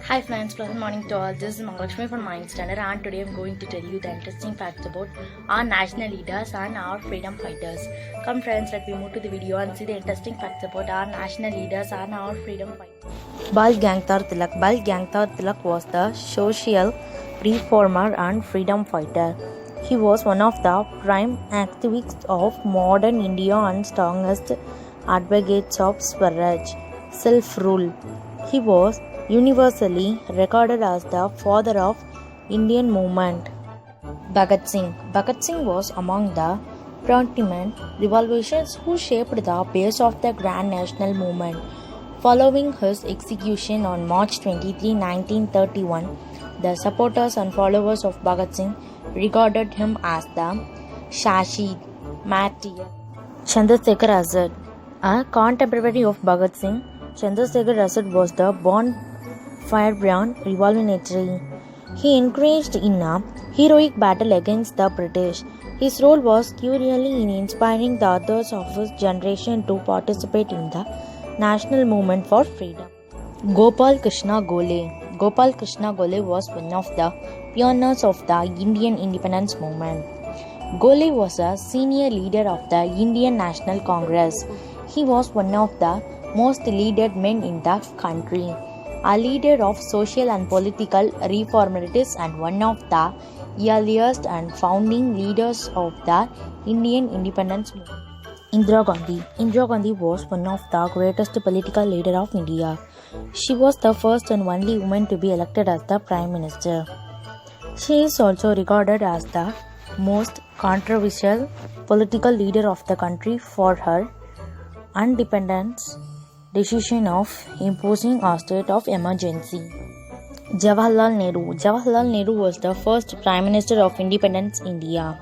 Hi friends, pleasant morning to all. This is Mahalakshmi from Mind Standard, and today I'm going to tell you the interesting facts about our national leaders and our freedom fighters. Come friends, let me move to the video and see the interesting facts about our national leaders and our freedom fighters. Bal Gangadhar Tilak. Bal Gangadhar Tilak was the social reformer and freedom fighter. He was one of the prime activists of modern India and strongest advocates of Swaraj, self-rule. He was universally regarded as the father of Indian movement. Bhagat Singh. Bhagat Singh was among the prominent revolutionaries who shaped the base of the Grand National Movement. Following his execution on March 23, 1931, the supporters and followers of Bhagat Singh regarded him as the Shahid martyr. Chandrasekhar Azad. A contemporary of Bhagat Singh, Chandrasekhar Azad was the born firebrand revolutionary. He engaged in a heroic battle against the British. His role was crucial in inspiring the others of his generation to participate in the national movement for freedom. Gopal Krishna Gole. Gopal Krishna Gole was one of the pioneers of the Indian independence movement. Gole was a senior leader of the Indian National Congress. He was one of the most leaded men in the country, a leader of social and political reformers and one of the earliest and founding leaders of the Indian independence movement. Indira Gandhi. Indira Gandhi was one of the greatest political leaders of India. She was the first and only woman to be elected as the Prime Minister. She is also regarded as the most controversial political leader of the country for her independence decision of imposing a state of emergency. Jawaharlal Nehru. Jawaharlal Nehru was the first Prime Minister of Independence India.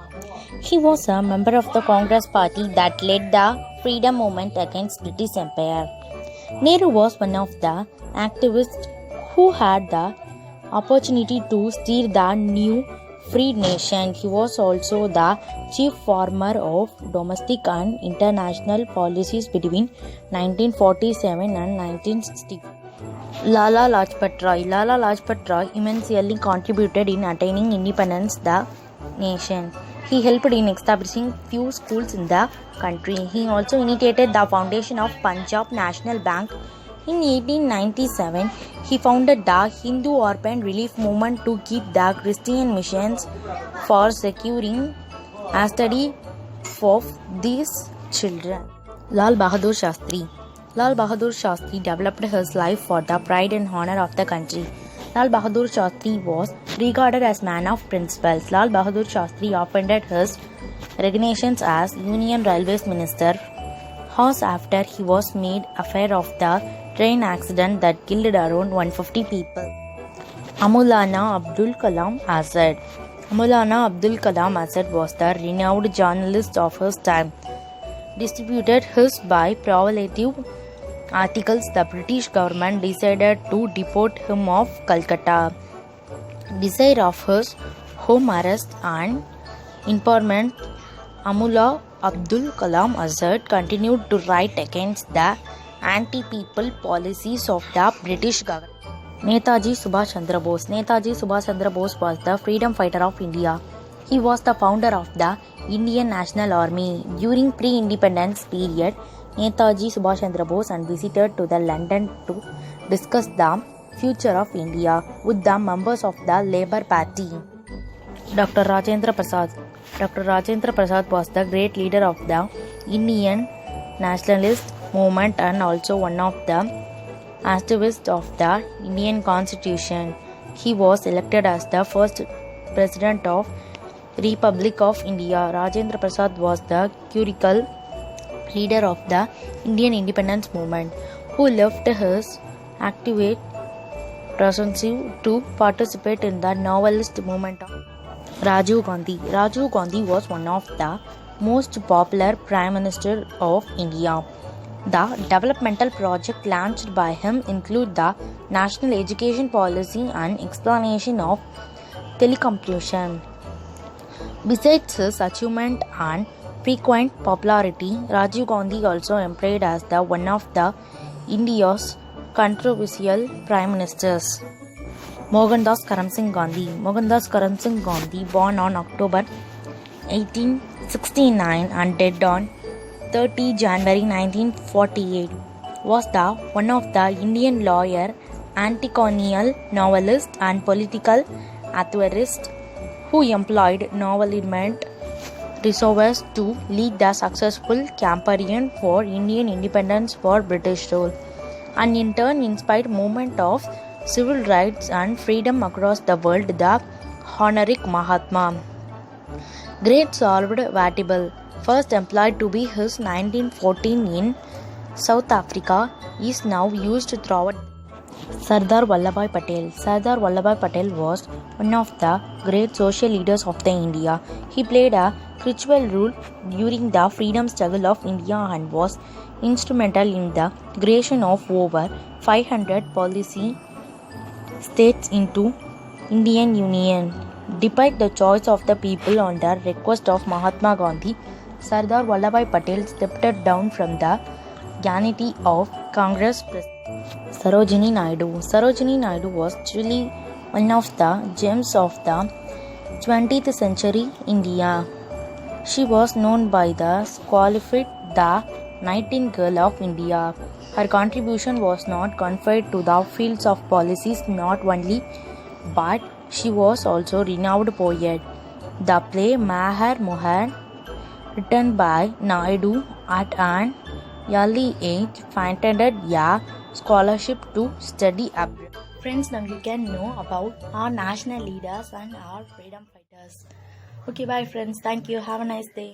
He was a member of the Congress party that led the freedom movement against British Empire. Nehru was one of the activists who had the opportunity to steer the new freed nation. He was also the chief former of domestic and international policies between 1947 and 1960. Lala Lajpat Rai. Lala Lajpat Rai immensely contributed in attaining independence the nation. He helped in establishing few schools in the country. He also initiated the foundation of Punjab National Bank. In 1897, he founded the Hindu Urban Relief Movement to keep the Christian missions for securing a study for these children. Lal Bahadur Shastri. Lal Bahadur Shastri developed his life for the pride and honor of the country. Lal Bahadur Shastri was regarded as man of principles. Lal Bahadur Shastri offended his resignations as Union Railways Minister hours after he was made aware of the train accident that killed around 150 people. Maulana Abdul Kalam Azad. Maulana Abdul Kalam Azad was the renowned journalist of his time. Distributed his by provocative articles, the British government decided to deport him of Calcutta. Desire of his home arrest and imprisonment, Maulana Abdul Kalam Azad continued to write against the anti-people policies of the British government. Netaji Subhash Chandra Bose. Netaji Subhash Chandra Bose was the freedom fighter of India. He was the founder of the Indian National Army. During pre-independence period, Netaji Subhash Chandra Bose visited to the London to discuss the future of India with the members of the Labour Party. Dr. Rajendra Prasad. Dr. Rajendra Prasad was the great leader of the Indian nationalist movement and also one of the activists of the Indian Constitution. He was elected as the first President of Republic of India. Rajendra Prasad was the curical leader of the Indian independence movement who left his active presence to participate in the novelist movement of Rajiv Gandhi. Rajiv Gandhi was one of the most popular Prime Minister of India. The developmental project launched by him include the National Education Policy and explanation of telecommunication. Besides his achievement and frequent popularity, Rajiv Gandhi also employed as the one of the India's controversial prime ministers. Mohandas Karamsingh Gandhi. Mohandas Karamsingh Gandhi, born on October 1869 and died on 30 January 1948, was one of the Indian lawyer, anti-colonial novelist and political activist who employed novelment resources to lead the successful campaign for Indian independence for British rule, and in turn inspired movement of civil rights and freedom across the world. The honorific Mahatma. Great solved Vatibal, first employed to be his 1914 in South Africa, is now used throughout. Sardar Vallabhbhai Patel. Sardar Vallabhbhai Patel was one of the great social leaders of the India. He played a crucial role during the freedom struggle of India and was instrumental in the creation of over 500 policy states into Indian Union. Despite the choice of the people on the request of Mahatma Gandhi, Sardar Vallabhbhai Patel stepped down from the dignity of Congress President. Sarojini Naidu. Sarojini Naidu was truly one of the gems of the 20th century India. She was known by the qualified the Nightingale of India. Her contribution was not confined to the fields of policies not only, but she was also a renowned poet. The play Mahar Mohan, written by Naidu at an early age, finded a scholarship to study abroad. Friends, now you can know about our national leaders and our freedom fighters. Okay, bye friends. Thank you. Have a nice day.